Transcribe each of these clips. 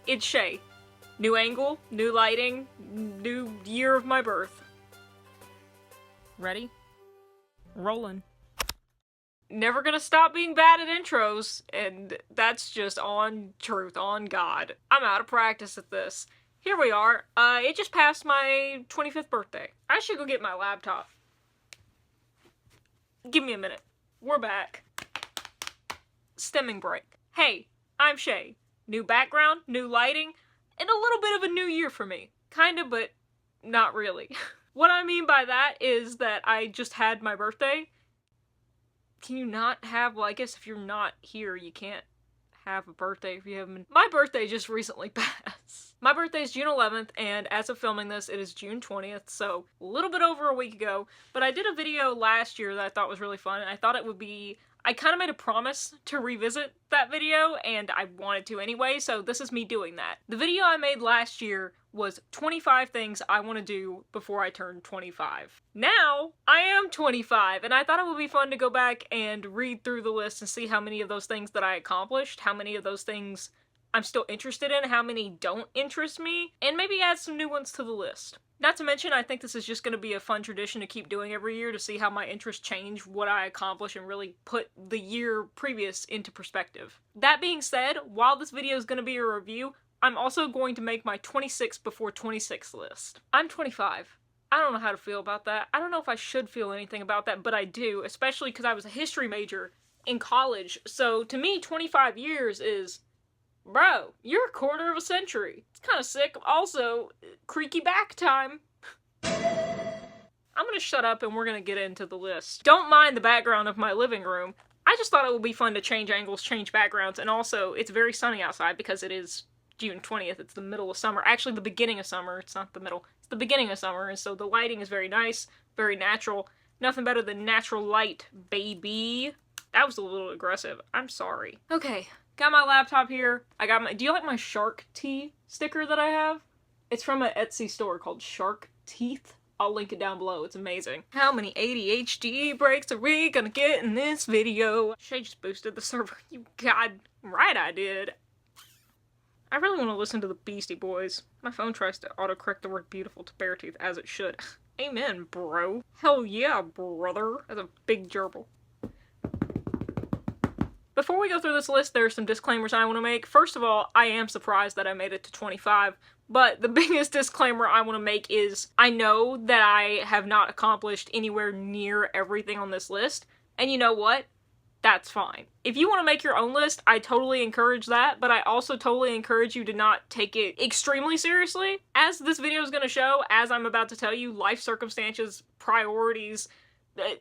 It's Chey. New angle, new lighting, new year of my birth. Ready? Rolling. Never gonna stop being bad at intros, and that's just on truth, on God. I'm out of practice at this. Here we are. It just passed my 25th birthday. I should go get my laptop. Give me a minute. We're back. Stemming break. Hey, I'm Chey. New background, new lighting, and a little bit of a new year for me. Kinda, but not really. What I mean by that is that I just had my birthday. Can you not have, well, I guess if you're not here, you can't have a birthday if you haven't. My birthday just recently passed. My birthday is June 11th, and as of filming this, it is June 20th, so a little bit over a week ago. But I did a video last year that I thought was really fun, and I thought it would be, I kind of made a promise to revisit that video, and I wanted to anyway, so this is me doing that. The video I made last year was 25 things I want to do before I turn 25. Now, I am 25, and I thought it would be fun to go back and read through the list and see how many of those things that I accomplished, how many of those things I'm still interested in, how many don't interest me, and maybe add some new ones to the list. Not to mention, I think this is just going to be a fun tradition to keep doing every year to see how my interests change, what I accomplish, and really put the year previous into perspective. That being said, while this video is going to be a review, I'm also going to make my 26 before 26 list. I'm 25. I don't know how to feel about that. I don't know if I should feel anything about that, but I do, especially because I was a history major in college. So to me, 25 years is, bro, you're a quarter of a century. It's kind of sick. Also, creaky back time. I'm gonna shut up and we're gonna get into the list. Don't mind the background of my living room. I just thought it would be fun to change angles, change backgrounds, and also it's very sunny outside because it is June 20th. It's the middle of summer. Actually, the beginning of summer. It's not the middle. It's the beginning of summer, and so the lighting is very nice, very natural. Nothing better than natural light, baby. That was a little aggressive. I'm sorry. Okay, got my laptop here. I got my, do you like my shark tea sticker that I have? It's from an Etsy store called Shark Teeth. I'll link it down below. It's amazing. How many ADHD breaks are we gonna get in this video? Chey just boosted the server. You god right I did. I really want to listen to the Beastie Boys. My phone tries to autocorrect the word beautiful to Beartooth, as it should. Amen, bro. Hell yeah, brother. That's a big gerbil. Before we go through this list, there are some disclaimers I want to make. First of all, I am surprised that I made it to 25, but the biggest disclaimer I want to make is I know that I have not accomplished anywhere near everything on this list, and you know what? That's fine. If you want to make your own list, I totally encourage that, but I also totally encourage you to not take it extremely seriously. As this video is going to show, as I'm about to tell you, life circumstances, priorities,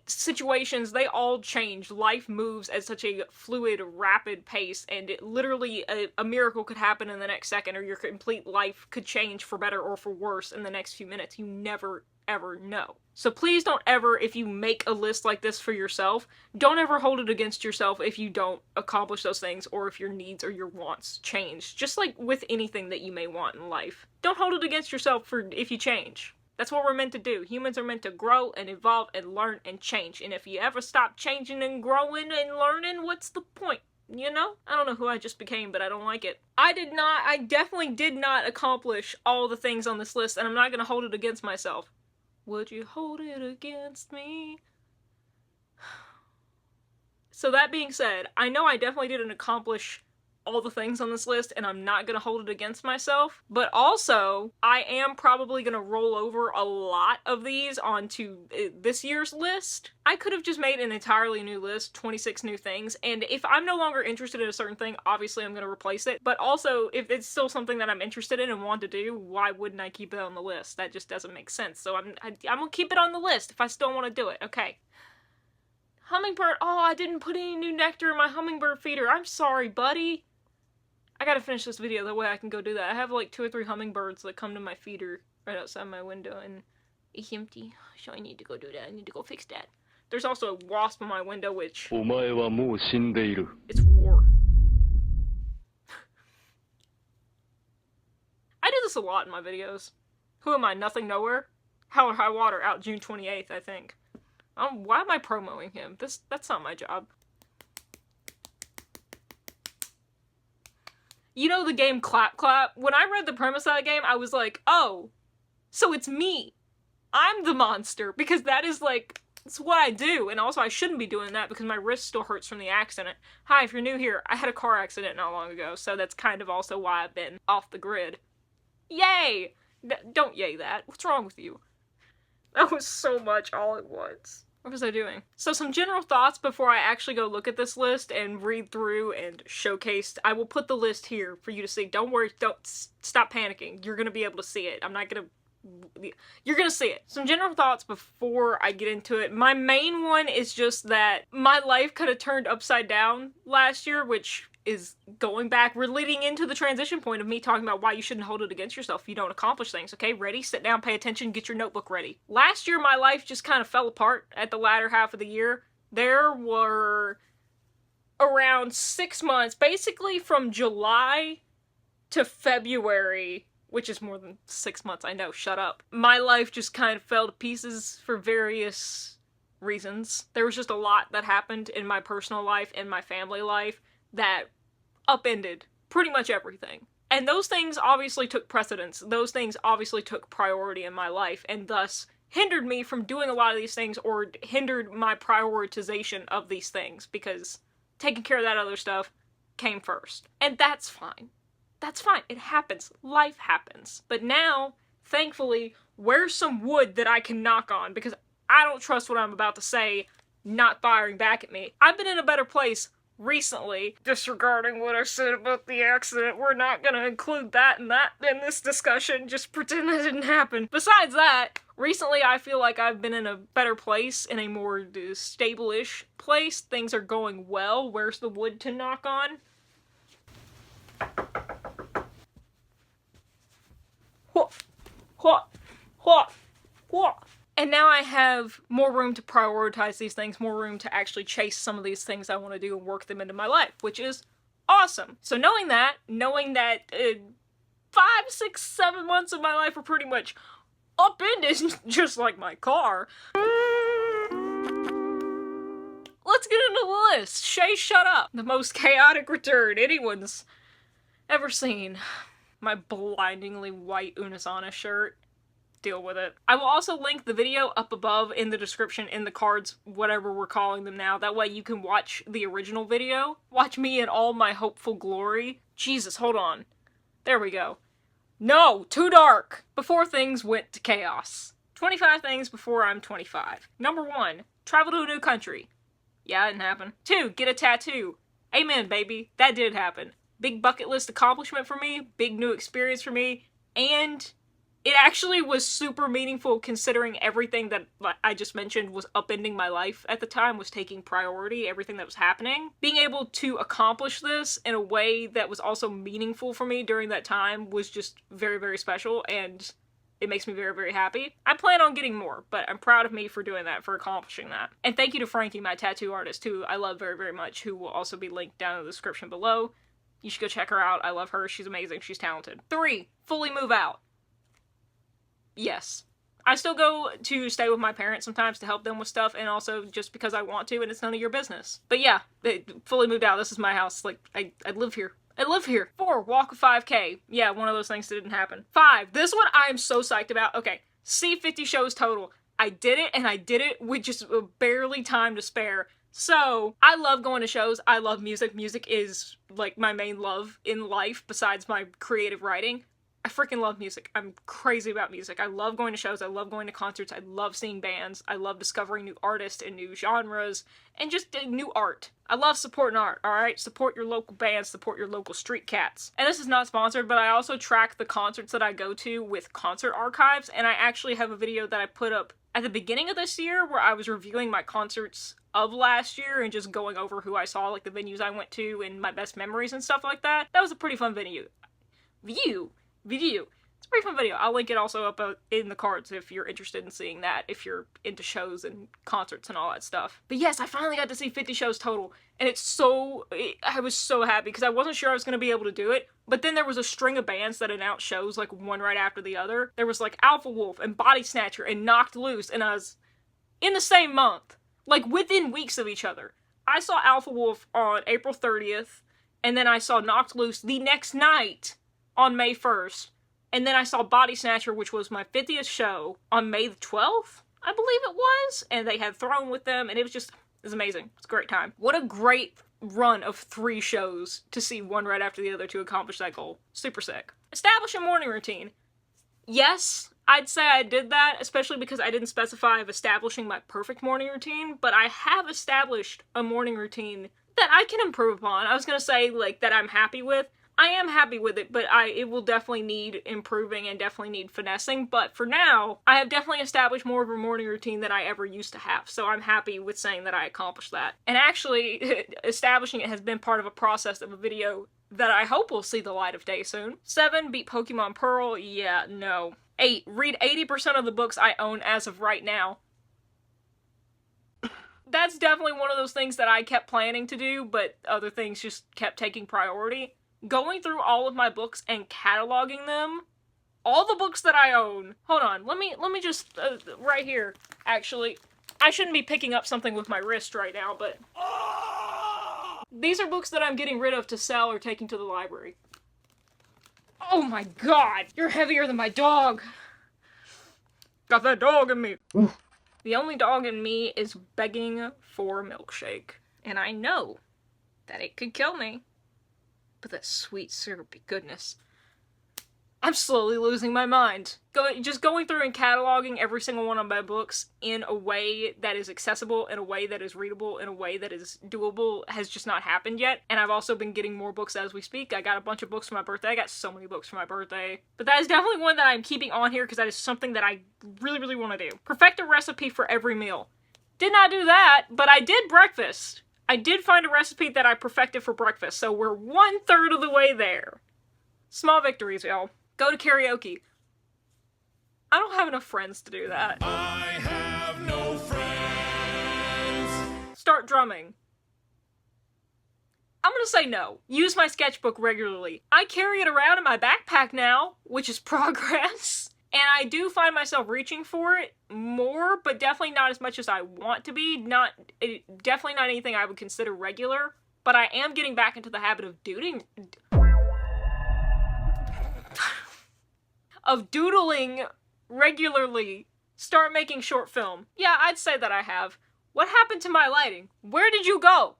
situations, they all change. Life moves at such a fluid, rapid pace, and it literally, a miracle could happen in the next second, or your complete life could change for better or for worse in the next few minutes. You never ever know. So please don't ever, if you make a list like this for yourself, don't ever hold it against yourself if you don't accomplish those things or if your needs or your wants change. Just like with anything that you may want in life. Don't hold it against yourself for if you change. That's what we're meant to do. Humans are meant to grow and evolve and learn and change. And if you ever stop changing and growing and learning, what's the point? You know? I don't know who I just became, but I don't like it. I definitely did not accomplish all the things on this list, and I'm not gonna hold it against myself. Would you hold it against me? So that being said, I know I definitely didn't accomplish all the things on this list, and I'm not gonna hold it against myself, but also, I am probably gonna roll over a lot of these onto this year's list. I could have just made an entirely new list, 26 new things, and if I'm no longer interested in a certain thing, obviously I'm gonna replace it, but also, if it's still something that I'm interested in and want to do, why wouldn't I keep it on the list? That just doesn't make sense, so I'm gonna keep it on the list if I still want to do it, okay. Hummingbird, oh, I didn't put any new nectar in my hummingbird feeder, I'm sorry, buddy. I gotta finish this video, that way I can go do that. I have like 2 or 3 hummingbirds that come to my feeder right outside my window, and it's empty, so I need to go do that. I need to go fix that. There's also a wasp on my window, which... It's war. I do this a lot in my videos. Who am I, Nothing Nowhere? Hell or High Water, out June 28th, I think. Why am I promoting him? That's not my job. You know the game Clap Clap? When I read the premise of that game, I was like, oh, so it's me. I'm the monster, because that is like, it's what I do, and also I shouldn't be doing that because my wrist still hurts from the accident. Hi, if you're new here, I had a car accident not long ago, so that's kind of also why I've been off the grid. Yay! Don't yay that. What's wrong with you? That was so much all at once. What was I doing? So some general thoughts before I actually go look at this list and read through and showcase. I will put the list here for you to see. Don't worry, don't stop panicking. You're gonna be able to see it. I'm not gonna... You're gonna see it. Some general thoughts before I get into it. My main one is just that my life kind of turned upside down last year, which is going back. We're leading into the transition point of me talking about why you shouldn't hold it against yourself if you don't accomplish things, okay? Ready? Sit down, pay attention, get your notebook ready. Last year, my life just kind of fell apart at the latter half of the year. There were around 6 months, basically from July to February, which is more than 6 months, I know, shut up. My life just kind of fell to pieces for various reasons. There was just a lot that happened in my personal life and my family life that upended pretty much everything. And those things obviously took precedence. Those things obviously took priority in my life, and thus hindered me from doing a lot of these things, or hindered my prioritization of these things, because taking care of that other stuff came first. And that's fine. That's fine. It happens. Life happens. But now, thankfully, where's some wood that I can knock on? Because I don't trust what I'm about to say not firing back at me. I've been in a better place recently. Disregarding what I said about the accident, we're not gonna include that in this discussion. Just pretend that didn't happen. Besides that, recently I feel like I've been in a better place, in a more stable-ish place. Things are going well. Where's the wood to knock on? And now I have more room to prioritize these things, more room to actually chase some of these things I want to do and work them into my life, which is awesome. So knowing that 5, 6, 7 months of my life are pretty much upended, just like my car. Let's get into the list. Chey, shut up. The most chaotic return anyone's ever seen. My blindingly white Unisana shirt. Deal with it. I will also link the video up above in the description, in the cards, whatever we're calling them now. That way you can watch the original video. Watch me in all my hopeful glory. Jesus, hold on. There we go. No! Too dark! Before things went to chaos. 25 things before I'm 25. Number 1. Travel to a new country. Yeah, it didn't happen. 2. Get a tattoo. Amen, baby. That did happen. Big bucket list accomplishment for me. Big new experience for me. And it actually was super meaningful, considering everything that I just mentioned was upending my life at the time, was taking priority, everything that was happening. Being able to accomplish this in a way that was also meaningful for me during that time was just very, very special, and it makes me very, very happy. I plan on getting more, but I'm proud of me for doing that, for accomplishing that. And thank you to Frankie, my tattoo artist, who I love very, very much, who will also be linked down in the description below. You should go check her out. I love her. She's amazing. She's talented. 3. Fully move out. Yes. I still go to stay with my parents sometimes to help them with stuff, and also just because I want to, and it's none of your business. But yeah, fully moved out. This is my house. Like, I live here. I live here. 4. Walk a 5K. Yeah, one of those things that didn't happen. 5. This one I am so psyched about. Okay, see 50 shows total. I did it, and I did it with just barely time to spare. So, I love going to shows. I love music. Music is, like, my main love in life, besides my creative writing. I freaking love music. I'm crazy about music. I love going to shows. I love going to concerts. I love seeing bands. I love discovering new artists and new genres and just new art. I love supporting art, alright? Support your local bands, support your local street cats. And this is not sponsored, but I also track the concerts that I go to with concert archives, and I actually have a video that I put up at the beginning of this year where I was reviewing my concerts of last year and just going over who I saw, like the venues I went to and my best memories and stuff like that. That was a pretty fun video. It's a pretty fun video. I'll link it also up in the cards if you're interested in seeing that, if you're into shows and concerts and all that stuff. But yes, I finally got to see 50 shows total, and I was so happy because I wasn't sure I was going to be able to do it, but then there was a string of bands that announced shows, like one right after the other. There was like Alpha Wolf and Body Snatcher and Knocked Loose, and I was in the same month, like within weeks of each other. I saw Alpha Wolf on April 30th, and then I saw Knocked Loose the next night on May 1st, and then I saw Body Snatcher, which was my 50th show, on May the 12th, I believe it was, and they had Throne with them, and it was amazing. It's a great time. What a great run of 3 shows to see one right after the other to accomplish that goal. Super sick. Establish a morning routine. Yes, I'd say I did that, especially because I didn't specify of establishing my perfect morning routine, but I have established a morning routine that I can improve upon. I was gonna say, like, that I'm happy with. I am happy with it, but it will definitely need improving and definitely need finessing, but for now, I have definitely established more of a morning routine than I ever used to have, so I'm happy with saying that I accomplished that. And actually, establishing it has been part of a process of a video that I hope will see the light of day soon. 7, beat Pokemon Pearl. Yeah, no. 8, read 80% of the books I own as of right now. That's definitely one of those things that I kept planning to do, but other things just kept taking priority. Going through all of my books and cataloging them, all the books that I own. Hold on, let me just, right here, actually. I shouldn't be picking up something with my wrist right now, but these are books that I'm getting rid of to sell or taking to the library. Oh my god, you're heavier than my dog. Got that dog in me. Oof. The only dog in me is begging for a milkshake. And I know that it could kill me. But that sweet syrupy goodness. I'm slowly losing my mind. Just going through and cataloging every single one of my books in a way that is accessible, in a way that is readable, in a way that is doable has just not happened yet. And I've also been getting more books as we speak. I got a bunch of books for my birthday. I got so many books for my birthday. But that is definitely one that I'm keeping on here because that is something that I really, really want to do. Perfect a recipe for every meal. Did not do that, but I did breakfast. I did find a recipe that I perfected for breakfast, so we're 1/3 of the way there. Small victories, y'all. Go to karaoke. I don't have enough friends to do that. I have no friends. Start drumming. I'm gonna say no. Use my sketchbook regularly. I carry it around in my backpack now, which is progress. And I do find myself reaching for it more, but definitely not as much as I want to be. Definitely not anything I would consider regular, but I am getting back into the habit of doodling regularly. Start making short film. Yeah, I'd say that I have. What happened to my lighting? Where did you go?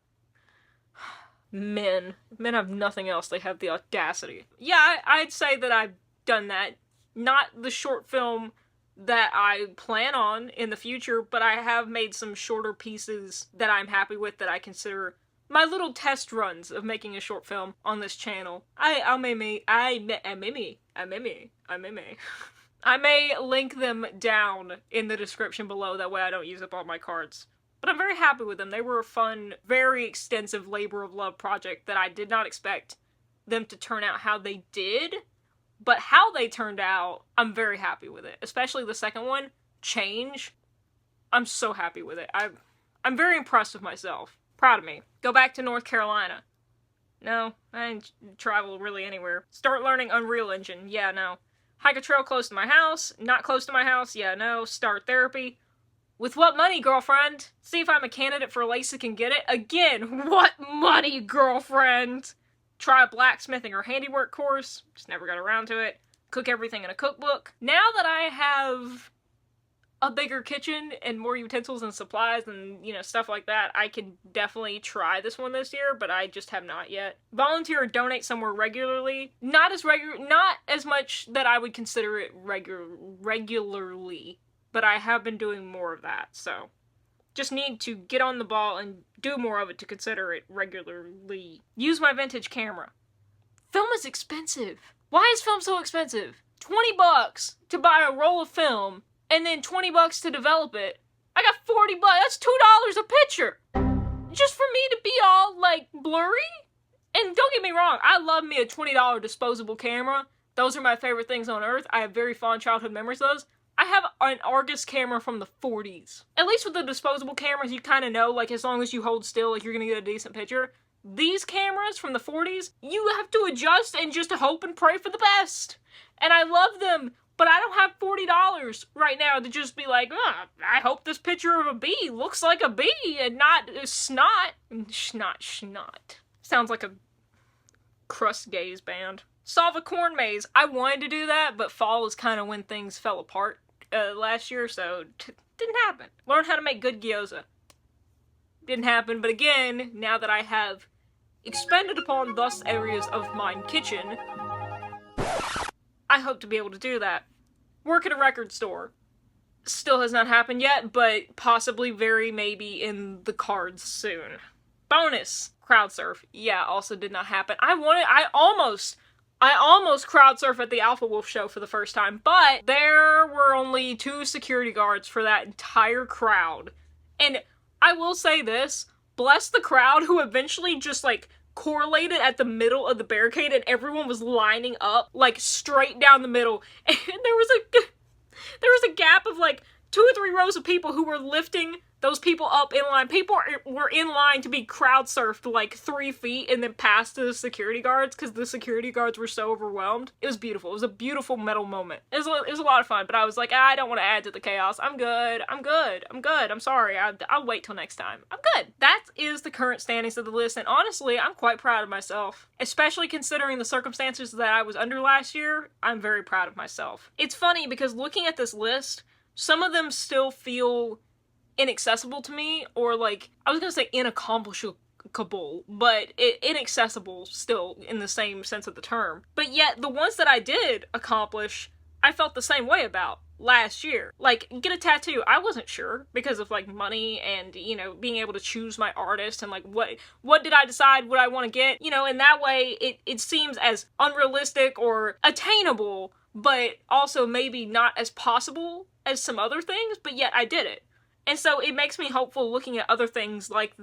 Men have nothing else. They have the audacity. Yeah, I'd say that I've done that. Not the short film that I plan on in the future, but I have made some shorter pieces that I'm happy with that I consider my little test runs of making a short film on this channel. I may link them down in the description below, that way I don't use up all my cards. But I'm very happy with them. They were a fun, very extensive labor of love project that I did not expect them to turn out how they did. But how they turned out, I'm very happy with it. Especially the second one, Change. I'm so happy with it. I'm very impressed with myself. Proud of me. Go back to North Carolina. No, I didn't travel really anywhere. Start learning Unreal Engine. Yeah, no. Hike a trail close to my house. Not close to my house. Yeah, no. Start therapy. With what money, girlfriend? See if I'm a candidate for LASIK and get it. Again, what money, girlfriend? Try a blacksmithing or handiwork course. Just never got around to it. Cook everything in a cookbook. Now that I have a bigger kitchen and more utensils and supplies and, you know, stuff like that, I can definitely try this one this year, but I just have not yet. Volunteer or donate somewhere regularly. Not as much that I would consider it regularly, but I have been doing more of that, so. Just need to get on the ball and do more of it to consider it regularly. Use my vintage camera. Film is expensive. Why is film so expensive? $20 to buy a roll of film, and then $20 to develop it. I got $40, that's $2 a picture! Just for me to be all, like, blurry? And don't get me wrong, I love me a $20 disposable camera. Those are my favorite things on earth. I have very fond childhood memories of those. I have an Argus camera from the 40s. At least with the disposable cameras, you kind of know, like, as long as you hold still, like, you're gonna get a decent picture. These cameras from the 40s, you have to adjust and just hope and pray for the best. And I love them, but I don't have $40 right now to just be like, I hope this picture of a bee looks like a bee and not snot. Snot. Sounds like a Crust Gaze Band. Solve a corn maze. I wanted to do that, but fall was kind of when things fell apart last year, so didn't happen. Learn how to make good gyoza. Didn't happen, but again, now that I have expanded upon thus areas of mine kitchen, I hope to be able to do that. Work at a record store. Still has not happened yet, but possibly very maybe in the cards soon. Bonus! Crowd surf. Yeah, also did not happen. I almost crowd surf at the Alpha Wolf show for the first time, but there were only 2 security guards for that entire crowd. And I will say this, bless the crowd who eventually just, like, correlated at the middle of the barricade and everyone was lining up, like, straight down the middle. And there was a gap of, like, 2 or 3 rows of people who were lifting those people up in line. People were in line to be crowd surfed like 3 feet and then passed to the security guards because the security guards were so overwhelmed. It was beautiful. It was a beautiful metal moment. It was a lot of fun, but I was like, I don't want to add to the chaos. I'm good. I'm sorry. I'll wait till next time. I'm good. That is the current standings of the list, and honestly, I'm quite proud of myself. Especially considering the circumstances that I was under last year, I'm very proud of myself. It's funny because looking at this list, some of them still feel inaccessible to me, or like, I was gonna say inaccomplishable, but inaccessible still in the same sense of the term. But yet, the ones that I did accomplish, I felt the same way about last year. Like, get a tattoo, I wasn't sure, because of, like, money and, you know, being able to choose my artist and, like, what did I decide what I want to get? You know, in that way, it seems as unrealistic or attainable, but also maybe not as possible as some other things, but yet I did it. And so it makes me hopeful looking at other things like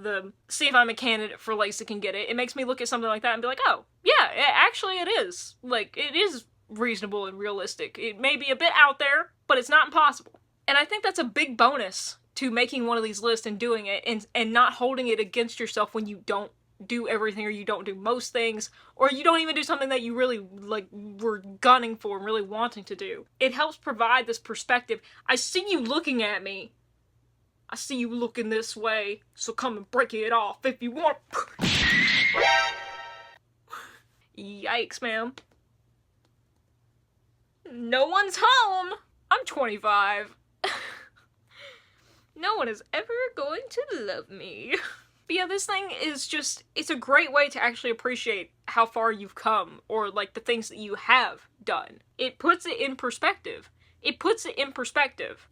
see if I'm a candidate for LASIK and get it. It makes me look at something like that and be like, oh, yeah, actually it is. Like, it is reasonable and realistic. It may be a bit out there, but it's not impossible. And I think that's a big bonus to making one of these lists and doing it and not holding it against yourself when you don't do everything or you don't do most things or you don't even do something that you really, like, were gunning for and really wanting to do. It helps provide this perspective. I see you looking at me. I see you looking this way, so come and break it off if you want. Yikes, man. No one's home! I'm 25. No one is ever going to love me. But yeah, this thing is just, it's a great way to actually appreciate how far you've come, or, like, the things that you have done. It puts it in perspective.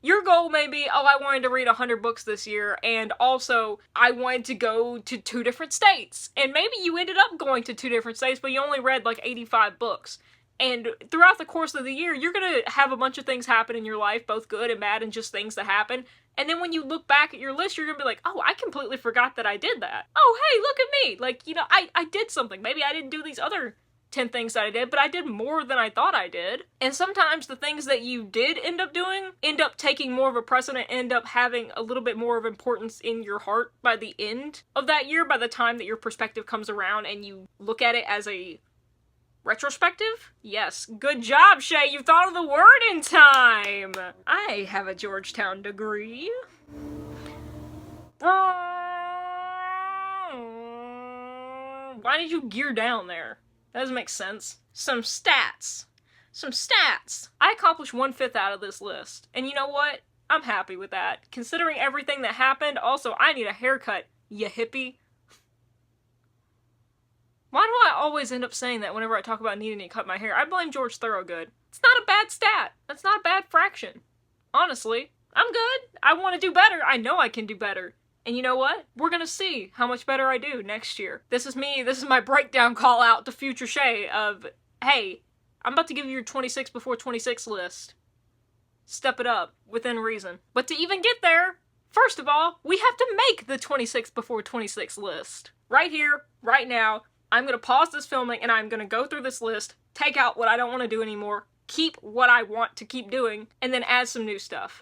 Your goal may be, oh, I wanted to read 100 books this year, and also, I wanted to go to 2 different states. And maybe you ended up going to 2 different states, but you only read, like, 85 books. And throughout the course of the year, you're gonna have a bunch of things happen in your life, both good and bad, and just things that happen. And then when you look back at your list, you're gonna be like, oh, I completely forgot that I did that. Oh, hey, look at me! Like, you know, I did something. Maybe I didn't do these other 10 things that I did, but I did more than I thought I did. And sometimes the things that you did end up doing end up taking more of a precedent, end up having a little bit more of importance in your heart by the end of that year, by the time that your perspective comes around and you look at it as a retrospective? Yes. Good job, Chey! You thought of the word in time! I have a Georgetown degree. Why did you gear down there? That doesn't make sense. Some stats. I accomplished 1/5 out of this list. And you know what? I'm happy with that. Considering everything that happened, also, I need a haircut, you hippie. Why do I always end up saying that whenever I talk about needing to cut my hair? I blame George Thorogood. It's not a bad stat. That's not a bad fraction. Honestly, I'm good. I want to do better. I know I can do better. And you know what? We're gonna see how much better I do next year. This is me. This is my breakdown call out to future Chey of, hey, I'm about to give you your 26 before 26 list. Step it up within reason. But to even get there, first of all, we have to make the 26 before 26 list. Right here, right now. I'm going to pause this filming and I'm going to go through this list, take out what I don't want to do anymore, keep what I want to keep doing, and then add some new stuff.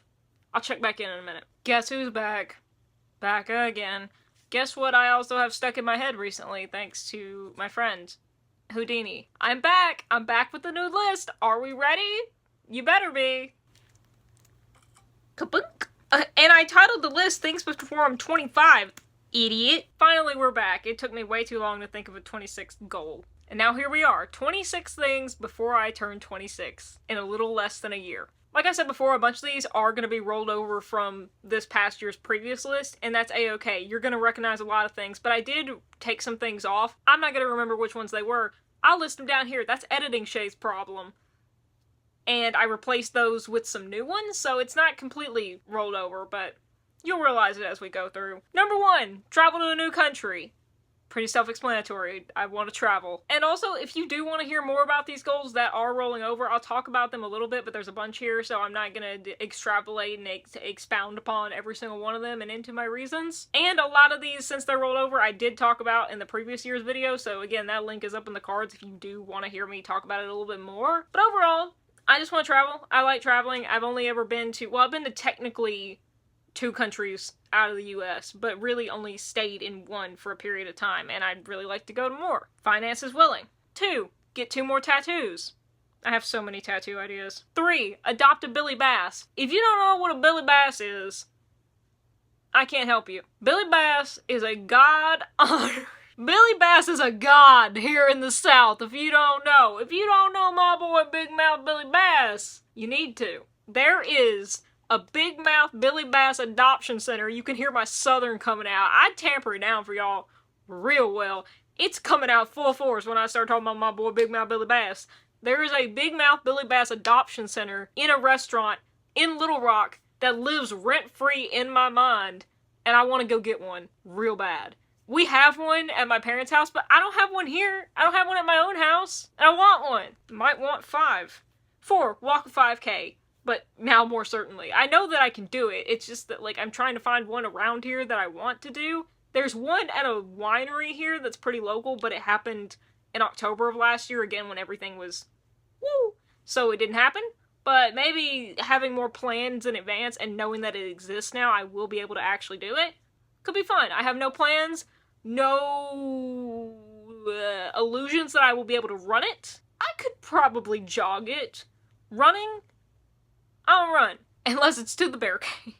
I'll check back in a minute. Guess who's back? Back again. Guess what I also have stuck in my head recently, thanks to my friend, Houdini. I'm back! I'm back with the new list! Are we ready? You better be. Kabunk! And I titled the list Things Before I'm 25. Idiot. Finally, we're back. It took me way too long to think of a 26th goal. And now here we are, 26 things before I turn 26, in a little less than a year. Like I said before, a bunch of these are going to be rolled over from this past year's previous list, and that's a-okay. You're going to recognize a lot of things, but I did take some things off. I'm not going to remember which ones they were. I'll list them down here. That's editing Chey's problem. And I replaced those with some new ones, so it's not completely rolled over, but you'll realize it as we go through. Number 1, travel to a new country. Pretty self-explanatory. I want to travel. And also, if you do want to hear more about these goals that are rolling over, I'll talk about them a little bit, but there's a bunch here, so I'm not going to extrapolate and expound upon every single one of them and into my reasons. And a lot of these, since they're rolled over, I did talk about in the previous year's video, so again, that link is up in the cards if you do want to hear me talk about it a little bit more. But overall, I just want to travel. I like traveling. I've only ever been to, well, I've been to technically 2 countries out of the US, but really only stayed in one for a period of time, and I'd really like to go to more. Finances willing. 2, get 2 more tattoos. I have so many tattoo ideas. 3, adopt a Billy Bass. If you don't know what a Billy Bass is, I can't help you. Billy Bass is a god honored. Billy Bass is a god here in the South, if you don't know. If you don't know my boy Big Mouth Billy Bass, you need to. There is a Big Mouth Billy Bass adoption center. You can hear my southern coming out. I'd tamper it down for y'all real well. It's coming out full force when I start talking about my boy Big Mouth Billy Bass. There is a Big Mouth Billy Bass adoption center in a restaurant in Little Rock that lives rent-free in my mind, and I want to go get one real bad. We have one at my parents' house, but I don't have one here. I don't have one at my own house, and I want one. Might want 5. 4, walk a 5K. But now more certainly. I know that I can do it. It's just that, like, I'm trying to find one around here that I want to do. There's one at a winery here that's pretty local, but it happened in October of last year, again, when everything was woo. So it didn't happen. But maybe having more plans in advance and knowing that it exists now, I will be able to actually do it. Could be fun. I have no plans, no illusions that I will be able to run it. I could probably jog it. Running? I don't run, unless it's to the barricade.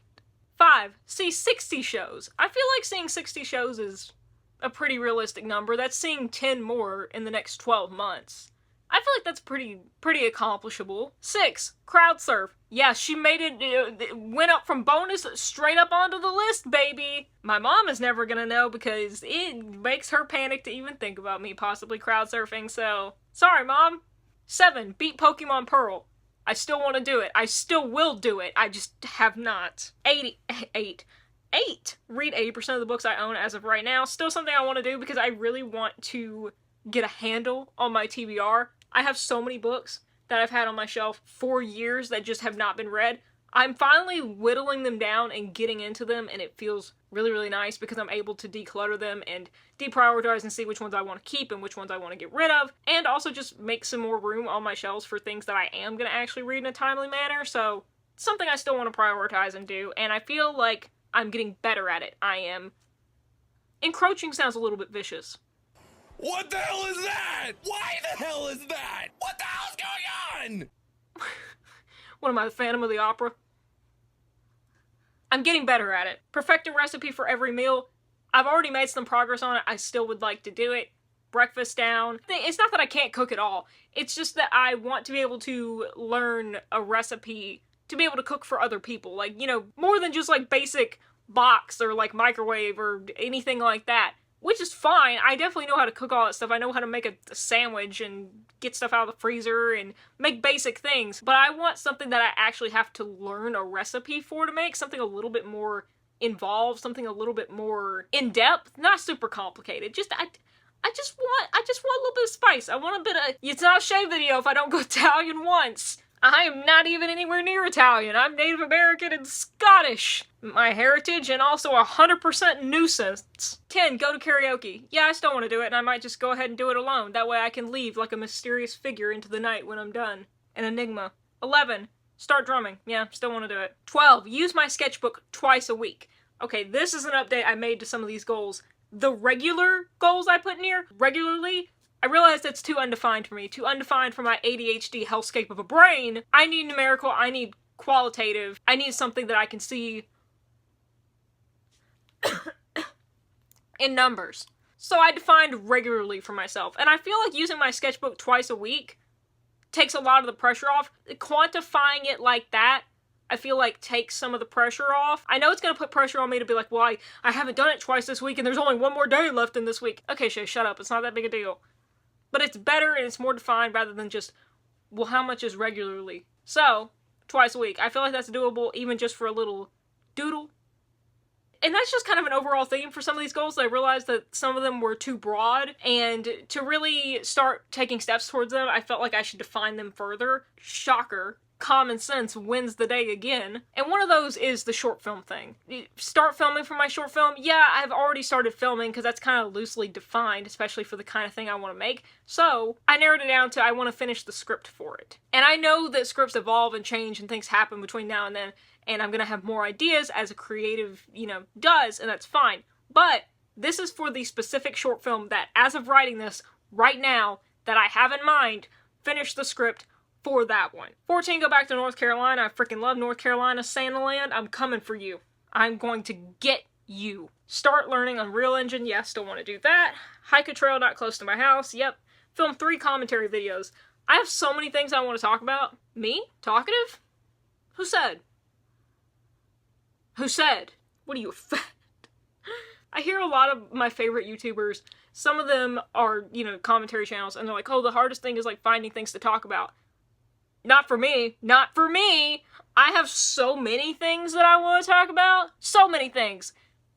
5, see 60 shows. I feel like seeing 60 shows is a pretty realistic number. That's seeing 10 more in the next 12 months. I feel like that's pretty accomplishable. 6, crowd surf. Yeah, she made it went up from bonus straight up onto the list, baby. My mom is never gonna know because it makes her panic to even think about me possibly crowd surfing, so sorry, Mom. 7, beat Pokemon Pearl. I still want to do it. I still will do it. I just have not. 8. Read 80% of the books I own as of right now. Still something I want to do because I really want to get a handle on my TBR. I have so many books that I've had on my shelf for years that just have not been read. I'm finally whittling them down and getting into them, and it feels really, really nice because I'm able to declutter them and deprioritize and see which ones I want to keep and which ones I want to get rid of, and also just make some more room on my shelves for things that I am going to actually read in a timely manner, so it's something I still want to prioritize and do, and I feel like I'm getting better at it. I am. Encroaching sounds a little bit vicious. What the hell is that? Why the hell is that? What the hell's going on? What am I, the Phantom of the Opera? I'm getting better at it. Perfect a recipe for every meal. I've already made some progress on it. I still would like to do it. Breakfast down. It's not that I can't cook at all. It's just that I want to be able to learn a recipe to be able to cook for other people. Like, you know, more than just like basic box or like microwave or anything like that. Which is fine. I definitely know how to cook all that stuff. I know how to make a sandwich and get stuff out of the freezer and make basic things. But I want something that I actually have to learn a recipe for to make. Something a little bit more involved. Something a little bit more in-depth. Not super complicated. I just want a little bit of spice. I want a bit of... It's not a Chey video if I don't go Italian once. I am not even anywhere near Italian. I'm Native American and Scottish. My heritage and also 100% nuisance. 10, go to karaoke. Yeah, I still want to do it and I might just go ahead and do it alone. That way I can leave like a mysterious figure into the night when I'm done. An enigma. 11, start drumming. Yeah, still want to do it. 12, use my sketchbook twice a week. Okay, this is an update I made to some of these goals. The regular goals I put in here, regularly, I realize that's too undefined for me. Too undefined for my ADHD hellscape of a brain. I need numerical, I need qualitative, I need something that I can see in numbers. So I defined regularly for myself. And I feel like using my sketchbook twice a week takes a lot of the pressure off. Quantifying it like that, I feel like takes some of the pressure off. I know it's gonna put pressure on me to be like, well, I haven't done it twice this week and there's only one more day left in this week. Okay, Chey, shut up. It's not that big a deal. But it's better and it's more defined rather than just, well, how much is regularly? So, twice a week. I feel like that's doable even just for a little doodle. And that's just kind of an overall theme for some of these goals. I realized that some of them were too broad, and to really start taking steps towards them, I felt like I should define them further. Shocker. Common sense wins the day again. And one of those is the short film thing. Start filming for my short film? Yeah, I've already started filming because that's kind of loosely defined, especially for the kind of thing I want to make. So I narrowed it down to I want to finish the script for it. And I know that scripts evolve and change and things happen between now and then, and I'm going to have more ideas as a creative, does, and that's fine. But this is for the specific short film that, as of writing this, right now, that I have in mind, finish the script for that one. 14, go back to North Carolina. I freaking love North Carolina, Santaland. I'm coming for you. I'm going to get you. Start learning Unreal Engine. Yeah, still want to do that. Hike a trail not close to my house. Yep. Film 3 commentary videos. I have so many things I want to talk about. Me? Talkative? Who said? Who said? What are you, fat? I hear a lot of my favorite YouTubers, some of them are, commentary channels, and they're like, oh, the hardest thing is, like, finding things to talk about. Not for me. Not for me! I have so many things that I want to talk about. So many things.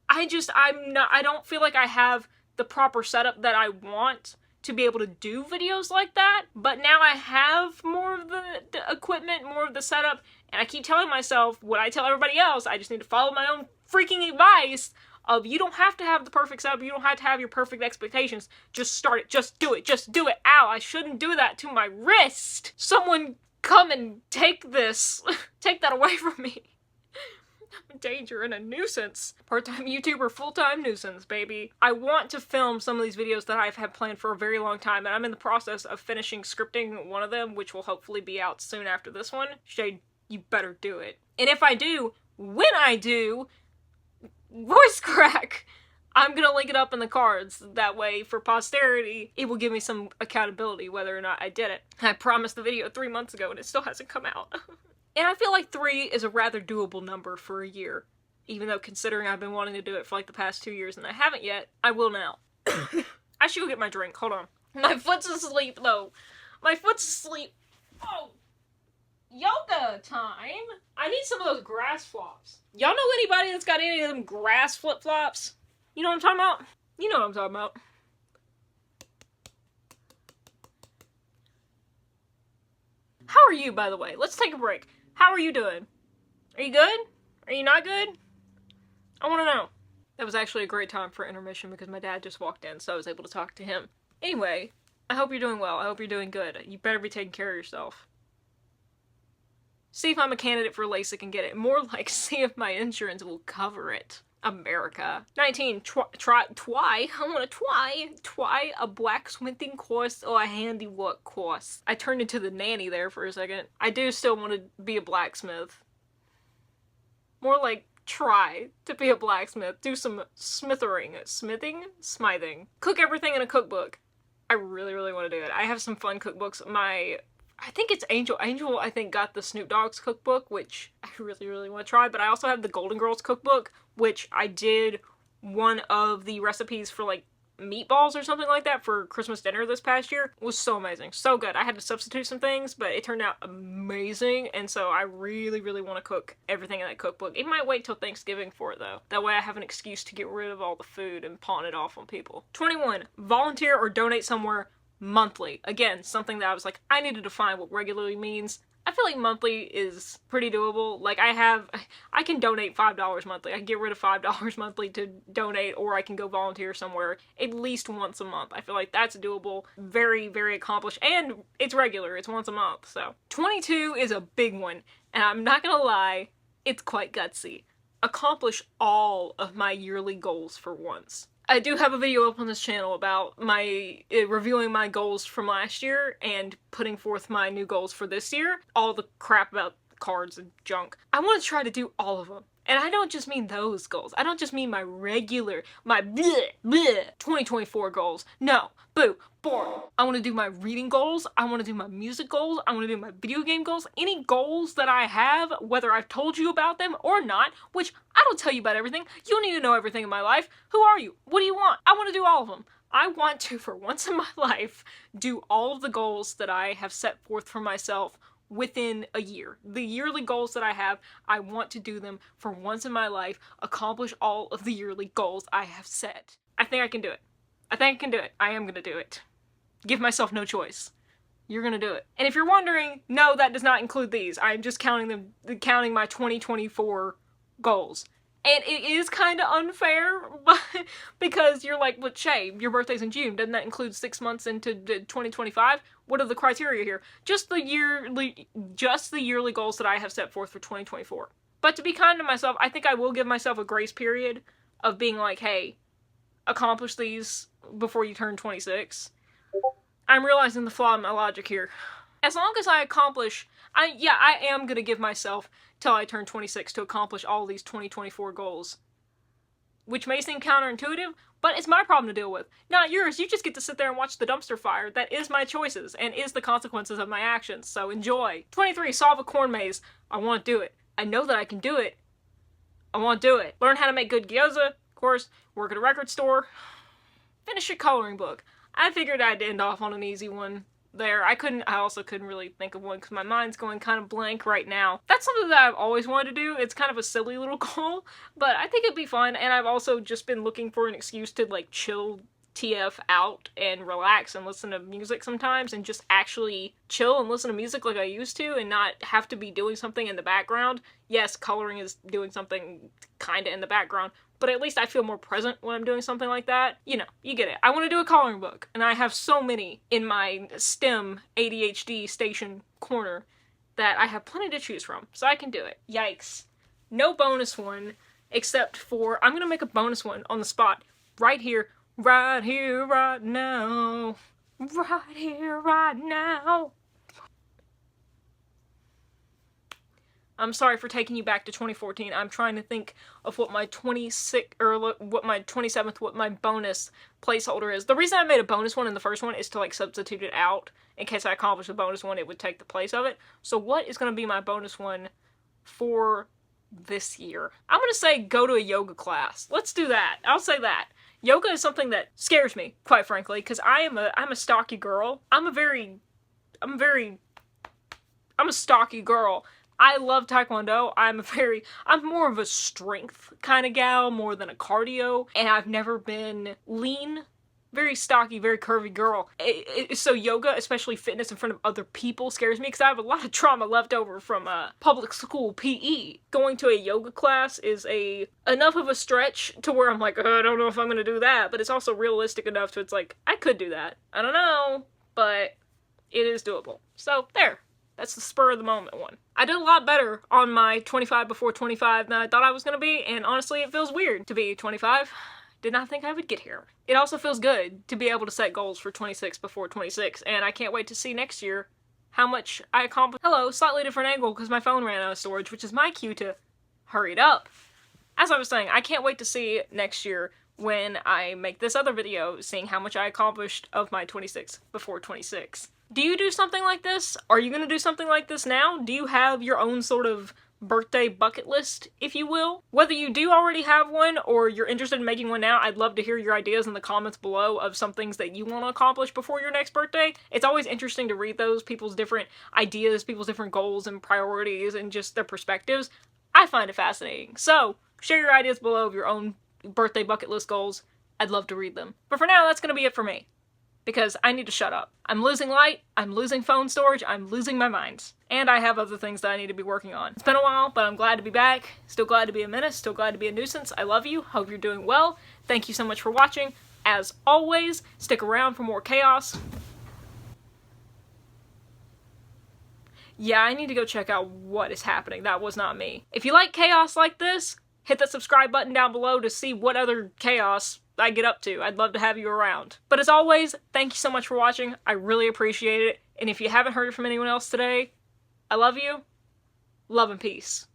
I don't feel like I have the proper setup that I want to be able to do videos like that, but now I have more of the equipment, more of the setup, and I keep telling myself what I tell everybody else, I just need to follow my own freaking advice of you don't have to have the perfect setup, you don't have to have your perfect expectations, just start it, just do it, ow, I shouldn't do that to my wrist! Someone come and take this, take that away from me. I'm a danger and a nuisance. Part-time YouTuber, full-time nuisance, baby. I want to film some of these videos that I've had planned for a very long time, and I'm in the process of finishing scripting one of them, which will hopefully be out soon after this one. Chey, you better do it. And if I do, when I do, voice crack! I'm gonna link it up in the cards. That way, for posterity, it will give me some accountability whether or not I did it. I promised the video 3 months ago and it still hasn't come out. And I feel like 3 is a rather doable number for a year. Even though considering I've been wanting to do it for like the past 2 years and I haven't yet, I will now. I should go get my drink. Hold on. My foot's asleep though. My foot's asleep. Oh! Yoga time! I need some of those grass flops. Y'all know anybody that's got any of them grass flip-flops? You know what I'm talking about? You know what I'm talking about. How are you, by the way? Let's take a break. How are you doing? Are you good? Are you not good? I want to know. That was actually a great time for intermission because my dad just walked in, so I was able to talk to him. Anyway, I hope you're doing well. I hope you're doing good. You better be taking care of yourself. See if I'm a candidate for LASIK and get it. More like, see if my insurance will cover it. America. 19. I want to try a blacksmithing course or a handiwork course. I turned into the nanny there for a second. I do still want to be a blacksmith. More like try to be a blacksmith. Do some smithing. Cook everything in a cookbook. I really, really want to do it. I have some fun cookbooks. I think it's Angel. Angel, I think, got the Snoop Dogg's cookbook, which I really, really want to try. But I also have the Golden Girls cookbook, which I did one of the recipes for, like, meatballs or something like that for Christmas dinner this past year. It was so amazing. So good. I had to substitute some things, but it turned out amazing. And so I really, really want to cook everything in that cookbook. It might wait till Thanksgiving for it, though. That way I have an excuse to get rid of all the food and pawn it off on people. 21. Volunteer or donate somewhere monthly. Again, something that I was like, I need to define what regularly means. I feel like monthly is pretty doable. Like, I can donate $5 monthly. I can get rid of $5 monthly to donate, or I can go volunteer somewhere at least once a month. I feel like that's doable. Very, very accomplished. And it's regular. It's once a month, so. 22 is a big one. And I'm not gonna lie, it's quite gutsy. Accomplish all of my yearly goals for once. I do have a video up on this channel about my reviewing my goals from last year and putting forth my new goals for this year. All the crap about cards and junk. I want to try to do all of them. And I don't just mean those goals. I don't just mean my regular, my bleh, bleh, 2024 goals. No, boo, boring. I want to do my reading goals. I want to do my music goals. I want to do my video game goals. Any goals that I have, whether I've told you about them or not, which I don't tell you about everything. You don't need to know everything in my life. Who are you? What do you want? I want to do all of them. I want to, for once in my life, do all of the goals that I have set forth for myself within a year. The yearly goals that I have, I want to do them for once in my life, accomplish all of the yearly goals I have set. I think I can do it. I think I can do it. I am gonna do it. Give myself no choice. You're gonna do it. And if you're wondering, no, that does not include these. I'm just counting my 2024 goals. And it is kind of unfair, but because you're like, but Chey, your birthday's in June. Doesn't that include 6 months into 2025? What are the criteria here? Just the yearly goals that I have set forth for 2024. But to be kind to myself, I think I will give myself a grace period of being like, hey, accomplish these before you turn 26. I'm realizing the flaw in my logic here. As long as I accomplish, I am gonna give myself till I turn 26 to accomplish all these 2024 goals. Which may seem counterintuitive, but it's my problem to deal with. Not yours. You just get to sit there and watch the dumpster fire. That is my choices, and is the consequences of my actions, so enjoy. 23, solve a corn maze. I want to do it. I know that I can do it. I want to do it. Learn how to make good gyoza, of course. Work at a record store. Finish a coloring book. I figured I'd end off on an easy one there. I also couldn't really think of one because my mind's going kind of blank right now. That's something that I've always wanted to do. It's kind of a silly little goal, but I think it'd be fun, and I've also just been looking for an excuse to like chill TF out and relax and listen to music sometimes and just actually chill and listen to music like I used to and not have to be doing something in the background. Yes, coloring is doing something kinda in the background, but at least I feel more present when I'm doing something like that. You know, you get it. I want to do a coloring book, and I have so many in my STEM ADHD station corner that I have plenty to choose from, so I can do it. Yikes. No bonus one, except for, I'm gonna make a bonus one on the spot, right here, right now, right here, right now. I'm sorry for taking you back to 2014. I'm trying to think of what my 27th, what my bonus placeholder is. The reason I made a bonus one in the first one is to like substitute it out. In case I accomplish the bonus one, it would take the place of it. So what is going to be my bonus one for this year? I'm going to say go to a yoga class. Let's do that. I'll say that. Yoga is something that scares me, quite frankly, because I'm a stocky girl. I'm a stocky girl. I love Taekwondo. I'm more of a strength kind of gal more than a cardio, and I've never been lean, very stocky, very curvy girl. So yoga, especially fitness in front of other people, scares me because I have a lot of trauma left over from public school PE. Going to a yoga class is enough of a stretch to where I'm like, I don't know if I'm gonna do that, but it's also realistic enough to it's like, I could do that. I don't know, but it is doable. So there. That's the spur of the moment one. I did a lot better on my 25 before 25 than I thought I was gonna be, and honestly it feels weird to be 25. Did not think I would get here. It also feels good to be able to set goals for 26 before 26, and I can't wait to see next year how much I accomplished. Hello, slightly different angle because my phone ran out of storage, which is my cue to hurry it up. As I was saying, I can't wait to see next year when I make this other video, seeing how much I accomplished of my 26 before 26. Do you do something like this? Are you gonna do something like this now? Do you have your own sort of birthday bucket list, if you will? Whether you do already have one or you're interested in making one now, I'd love to hear your ideas in the comments below of some things that you want to accomplish before your next birthday. It's always interesting to read those, people's different ideas, people's different goals and priorities and just their perspectives. I find it fascinating. So, share your ideas below of your own birthday bucket list goals. I'd love to read them. But for now, that's gonna be it for me. Because I need to shut up. I'm losing light, I'm losing phone storage, I'm losing my mind. And I have other things that I need to be working on. It's been a while, but I'm glad to be back. Still glad to be a menace, still glad to be a nuisance. I love you, hope you're doing well. Thank you so much for watching. As always, stick around for more chaos. Yeah, I need to go check out what is happening. That was not me. If you like chaos like this, hit that subscribe button down below to see what other chaos I get up to. I'd love to have you around. But as always, thank you so much for watching. I really appreciate it. And if you haven't heard from anyone else today, I love you. Love and peace.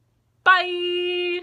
Bye!